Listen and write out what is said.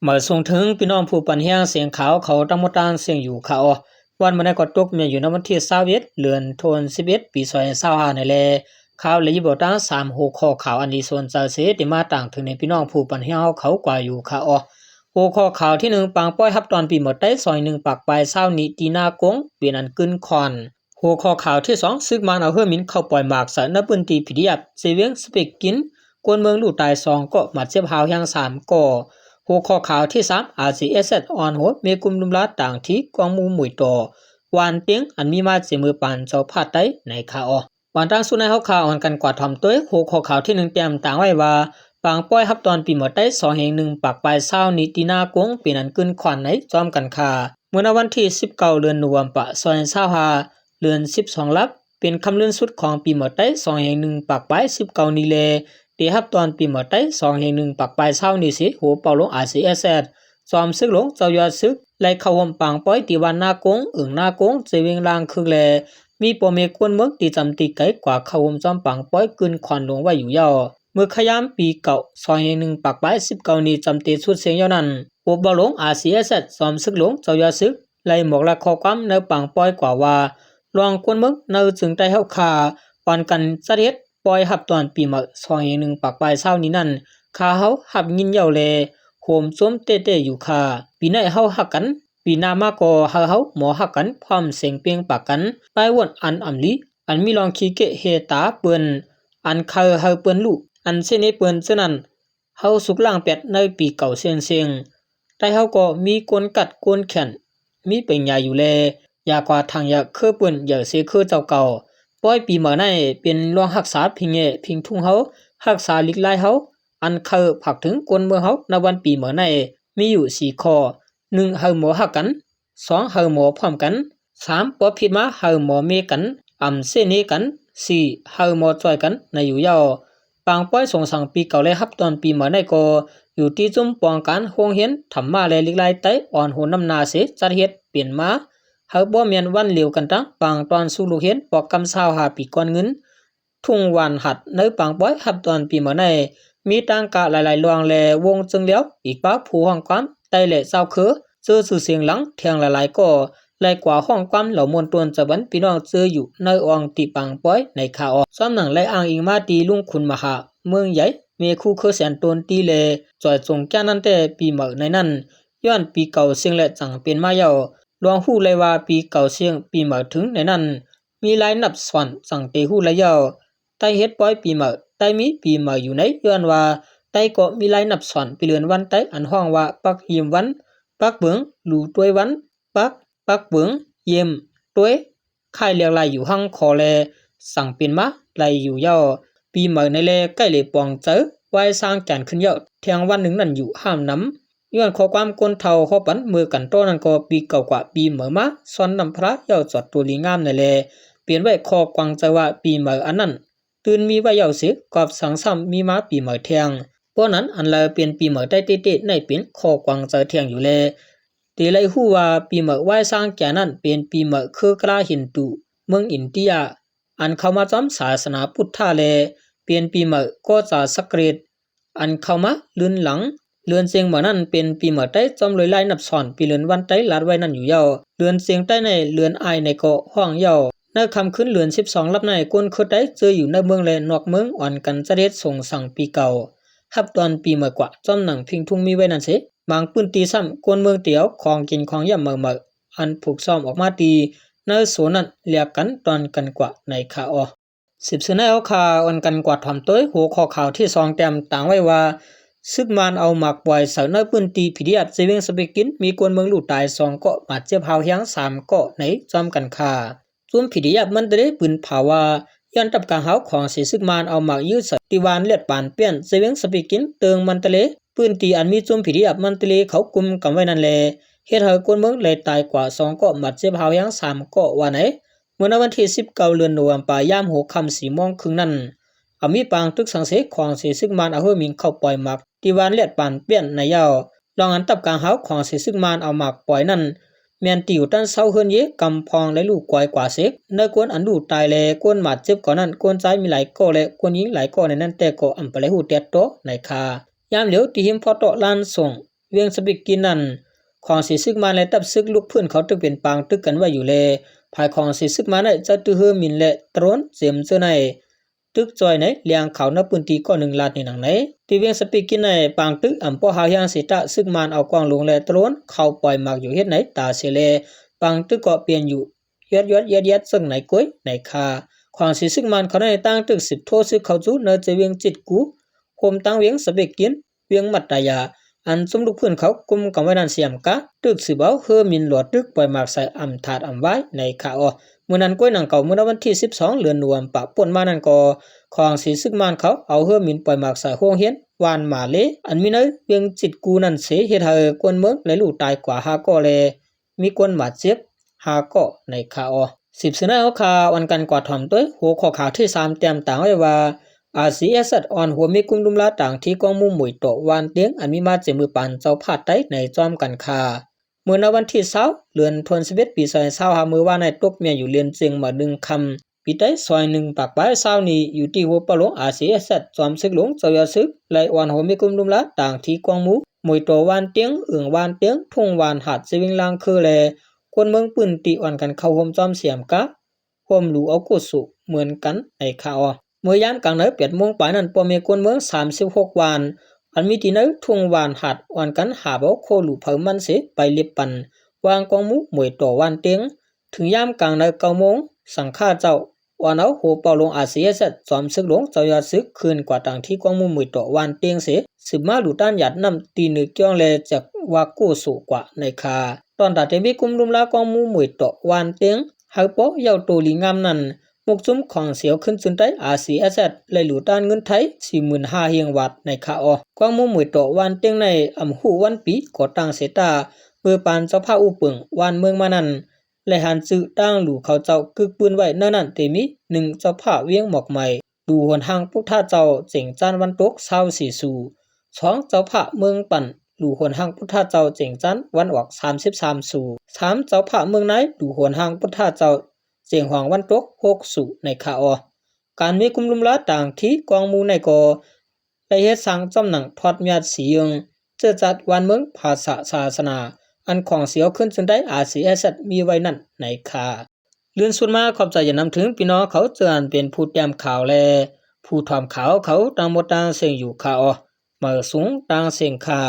เมื่อส่งถึงพี่น้องผู้ปันแห้งเสียงขาวเขาตั้งมตานเสียงอยู่เขาวันมาได้ก็ตกเมียอยู่ในวันที่21เดือนธันวาคมปี2025นี่แลข่าวเลยบ่ตา3หัวข้อข่าวอันนี้ส่วนจะเสติมาต่างถึงในพี่น้องผู้ปันแห้งเขากว่าอยู่เขาหัวข้อข่าวที่1ปางป้อยรับตอนปีหมดได้ซอย1ปากปลาย20นี้ตีนากงเป็นอันกึ้นคอนหัวข้อข่าวที่2ซึกมันเอาเฮือมินเข้าปล่อยหมากสนปืนตีพิดิยับเสเวียงสเปกกินกวนเมืองลู่ตาย2ก็มาเจ็บหาวยัง3ก็หัวข้อข่าวที่3 RCSS ออนโหดเมกุมลุมลาต่างที่กองมูหมุยต่อวานเตียงอันมีมาเสมือปานเจ้าพาดได้ในข่าววันตั้งสุนัยเฮาข่าวอ่อนกันกว่าถ่อมตัวหัวข้อข่าวที่1เตรียมต่างไว้ว่าปางป้อยรับตอนปีหมดได้2แห่ง1ปากปลาย20นี้ตีนากงเป็นอันกึ้นขวัญในจอมกันค่าเมื่อวันที่19เดือนธันวาคม2025เดือน12ลับเป็นคำเลื่อนสุดของปีหมดได้2แห่ง1ปากปลาย19นี้แลได้รับตอนปีหมดได้2แห่ง1ปากปลาย20นี้สิหัวเป่าลง RCSS จอมซึกหลงเจ้ายอดซึกไล่เข้าห่มปางป้อยตีวันนากงนากงเจเวงลางคือแลมีปอเมกวนเมืองตีจำตีไกกว่าเข้าห่มจอมปางป้อยกึนขวัญลงไว้อยู่ยาวเมื่อขยามปีเก่า2.1ปากปลาย19นี้จำตีสุดเสียงยาวนั้นหัวเป่าลง RCSS จอมซึกหลงเจ้ายอดซึกไล่หมอกละข้อความในปางป้อยกว่าว่าลองกวนเมืองในจึงได้เฮาคาปานกันสะเฮ็ดปล่อยหับตอนปีมา2.1ปากปลาย20นี้นั่นคาเฮาหับยินยาวแลโหมจมเตๆอยู่ค่ะปีไหนเฮาหักกันปีหน้ามาก็เฮาหมอหักกันพร้อมเสียงเปียงปากกันไปวนอันอำลีอันมีลองขี้เกะเฮตาเปิ้นอันเคยเฮาเปิ้นลูกอันเสนเปิ้นฉะนั้นเฮาสุกล่างเป็ดในปีเก่าเสียงแต่เฮาก็มีกวนกัดกวนแขนมีเป็นยาอยู่แลยากว่าทางยาคือเปิ้นอย่าเสคือเจ้าเก่าปล่อยปีมาในเป็นรองรักษาพิงพิงทุ่งเฮารักษาลิกลายเฮาอันเคยผักถึงกวนเมืองเฮาในวันปีมาในมีอยู่4ข้อ1เฮาหมอหักกัน2เฮาหมอพร้อมกัน3บ่ผิดมาเฮาหมอเมกันอำเสนกัน4เฮาหมอจ่อยกันในอยู่ยาวปางป้อยสงสังปีเก่าและรับตอนปีมาในก็อยู่ที่จุ่มปองการโรงเรียนธรรมาและลิกลายไตอ่อนโหนำนาเสจัดเฮ็ดเปลี่ยนมาเฮาบ่แม่นวันเหลวกันตั้งปางตอนสู่ลูกเห็นปอกกำ25ปีก่อนเงินทุ่งวันหัดในปางป้อยรับตอนปีมาในมีต่างกะหลายๆลวงแลวงจึงแล้วอีกปาผู้ห้องความไต้และเจ้าคือเจอสื่อเสียงหลังเทียงหลายๆก็หลายกว่าห้องความเหล่ามวลตวนจะบันพี่น้องเจออยู่ในอองติปางป้อยในข่าวซ้ำหนังและอ้างอิงมาตีลุงคุณมหาเมืองใหญ่เมคู่คือแสนตนตีเลจอยจงแก่นั้นแต่ปีเหมอในนั้นย้อนปีเก่าเสียงและจังเป็นมาเยาลองฮู้เลยว่าปีเก่าเสียงปีเหมอถึงในนั้นมีหลายนับสอนจังเตฮู้เลยเยาใต้เฮ็ดป้อยปีเหมอใต้มีปีเหมออยู่ในย้อนว่าใต้ก็มีหลายนับสอนปีเลือนวันใต้อันห้องว่าปักยิมวันปักเบิงหลู่ต้วยวันปักเบิงเยี่ยมต้วยค่ายเรียกลายอยู่ห้างคอแลสั่งเป็นมาลายอยู่ย่อปีใหม่ในแลใกล้เลยปองเจอไว้สร้างแก่นขึ้นเยอะเที่ยงวันหนึ่งนั่นอยู่ห้ามน้ำย้อนข้อความกวนเท่าข้อปันมือกันโตนั้นก็ปีเก่ากว่าปีเหมือมาซ้อนนำพระเย่าจอดตัวลีงามในแลเปลี่ยนไว้คอกวางใจว่าปีใหม่อันนั้นตื่นมีไว้เย่าเสียกอบสังซ้ำมีมาปีใหม่เที่ยงเพราะนั้นอันเลยเปลี่ยนปีใหม่ได้เตะในเป็นคอกวางใจเที่ยงอยู่แลตีไลฮู้ว่าปีเหมอไหว้สร้างแก่นั้นเป็นปีเหมอคือกลาหินตุเมืองอินเดียอันเข้ามาจอมศาสนาพุทธาแลเป็นปีเหมอก็จะสักเกตอันเข้ามาเลือนหลังเลือนเสียงเหมือนนั้นเป็นปีเหมอใต้จอมลอยไล่นับสอนปีเลือนวันใต้ลาดไว้นั่นอยู่ยาวเลือนเสียงใต้ในเลือนอายในเกาะห้องยาวในคำขึ้นเลือน12ลับในกวนคือได้เจออยู่ในเมืองและนอกเมืองอ่อนกันจะเด็ดส่งสั่งปีเก่าฮับตอนปีเหมอกว่าจอมหนังพิงทุ่งมีไว้นั่นสิบางปืนตีซ้ำกวนเมืองเตียวของกินของย่ำเหมออันผูกซ้อมออกมาตีในโซนั้นเรียกกันตอนกันกว่าในข่าว10สุนัยเอาข่าวอันกันกว่าถ่อมตัวหัวข้อข่าวที่2แต้มต่างไว้ว่าซึกมันเอาหมากปล่อยเสาในปืนตีพิดิยัดเซเวงสเปกินมีกวนเมืองลู่ตาย2เกาะบาดเจ็บหาวแฮง3เกาะในจอมกันค่าจุ่มพิดิยัดมันได้ปืนภาวาย้อนตับกลางหาวของสีซึกมันเอาหมากยืดสติวานเลือดปานเปี้ยนเซเวงสเปกินเติงมันตะเลปืนตีอันมีจุ่มพิดิยัดมันตะเลเขากุมกันไว้นั่นแลเฮ็ดให้กวนเมืองเลยตายกว่า2เกาะบาดเจ็บหาวแฮง3เกาะว่าไหนเมื่อวันที่19เดือนธันวาคมยามหัวค่ำ4 โมงครึ่งนั้นมีปางตึกสังเสของสีซึกมันเอาเฮมิงเข้าปล่อยหมากติวานเลียดปานเปี้ยนในยาวลองอันตับกลางหาวของสีซึกมันเอาหมากปล่อยนั้นแม่นติวตันเศร้าเฮือนเยกำพองและลูกกวยกว่าเสกในกวนอันดูตายแลกวนหมัดเจ็บก่อนนั้นกวนใจมีหลายก่อและกวนยิงหลายก่อในนั้นแต่ก็อำไปเลยหูเตียดโตในคายามเหลียวที่หิมพอโตลานส่ง เวียงสปิกกินนั่นของสีซึกมาและตับซึกลูกเพื่อนเขาตึกเป็นปางตึกกันไว้อยู่แลภายของสีซึกมาในจะตื้อเฮอมินและตรนเสียมเจอในตึกจอยในเลียงเขานับปืนตีก็1 ลาดในหนังไหนที่เวียงสปิกกินในปางตึกอำปอหายังสิตะซึกมานเอากวางลงและตรนเข้าปล่อยหมากอยู่เฮ็ดไหนตาเสเลปางตึกก็เปลี่ยนอยู่ยัดซึ่งไหนก้อยไหนคาความสีซึกมันเขาในตั้งตึก10โทซึกเขาจูเนจะเวียงจิตกูโคมตั้งเวียงสปิกกินเวียงมัดตายาอันสมลูกเพื่อนเขากุมกับไว้นั่นเสียมกะตึกสิเบาเฮอมินหลอดตึกปล่อยหมากใส่อำถาดอำไว้ในคาเมื่อนั้นก้อยหนังเก่าเมื่อวันที่12เดือนธันวาคมปะป่นมานั่นก็ของสีซึกมันเขาเอาเฮอมินปล่อยหมากใส่ห้องเฮียนวานหมาเลอันมีเนยเวียงจิตกูนั่นเสเฮ็ดให้กวนเมืองและลูกตายกว่า5ก็แลมีกวนบาดเจ็บ5ก็ในคา10สนาเอาคาวันกันกว่าถ่อมตัวหัวข้อข่าวที่3เตรียมต่างไว้ว่าอาซีเอสออนหัวมีกุมดุมลาต่างที่กองมุมหมวยโตวานเตียงอันมีมาเจมือปันเจ้าพาดไต้ในจอมกันคาเมื่อวันที่20เดือนธันวาคมปี2025มือว่าในตกเมียอยู่เรียนเจียงมา1คำปีใต้ซอย1ปากปลาย20นี้อยู่ที่หัวปะหลงอาซีเอสจอมซึกหลงเจ้ายาซึกไลออนหัวมีกุมดุมลาต่างที่กองมุหมวยโตวานเตียงวานเตียงทุ่งวานหาดเสวิงลางคือแลคนเมืองปืนตีอ่อนกันเข้าห่มจอมเสียมกะห่มหลูเอากุสุเหมือนกันในคาเมื่อยามกลางเนย8 โมงปลายนั้นปอเมกวนเมือง36 วานอันมีที่เนยทุ่งวานหัดอ่อนกันหาบ่โคหลูเผามันเสไปเล็บปันวางกองมุหมวยต่อวานเตียงถึงยามกลางเนย9 โมงสังฆาเจ้าอ่อนเอาโหเป่าลงอาเซียสจอมซึกหลงเจ้ายาซึกคืนกว่าต่างที่กองมุหมวยต่อวานเตียงเสสืบมาหลูต้านหยัดนำตีนึกจ้องแลจากวากูสุกว่าในคาตอนตัดเตมีกุมลุมลากองมุหมวยต่อวานเตียงหาปอเยาโตลิงามนั้นมุกจุ้มของเสียวขึ้นสุนไต RCS เลยหลูต้านเงินไทย 45,000 เฮียงวัดในคากวางมุมวยโตวันเตียงในอำหูวันปีก่อตั้งเสตาเมื่อปานเจ้าผ้าอุปึงวันเมืองมานั้นและหันจื้อตั้งหลูเขาเจ้ากึกปืนไว้นั่นเตมี1เจ้าผ้าเวียงหมอกใหม่ดูหนทางพุทธเจ้าเจ๋งจันวันตก24สู่2เจ้าผ้าเมืองปั่นดูหนทางพุทธเจ้าเจ๋งจันวันออก33สู่3เจ้าผ้าเมืองไหนดูหนทางพุทธเจ้าเสียงหวังวันตก6สู่ในคาการมีกุมลุมลาต่างที่กองมูในกอได้เฮ็ดสร้างจำหนังทอดเมียดสียงเจอจัดวันเมืองภาษาศาสนาอันของเสียวขึ้นจนได้RCSมีไว้นั่นในคาเลื่อนสุดมาขอบใจอย่านำถึงพี่น้องเขาเจออันเป็นผู้แต้มข่าวแลผู้ทอมข่าวเขาต่างหมดต่างเสียงอยู่คาเมื่อสูงต่างเสียงคา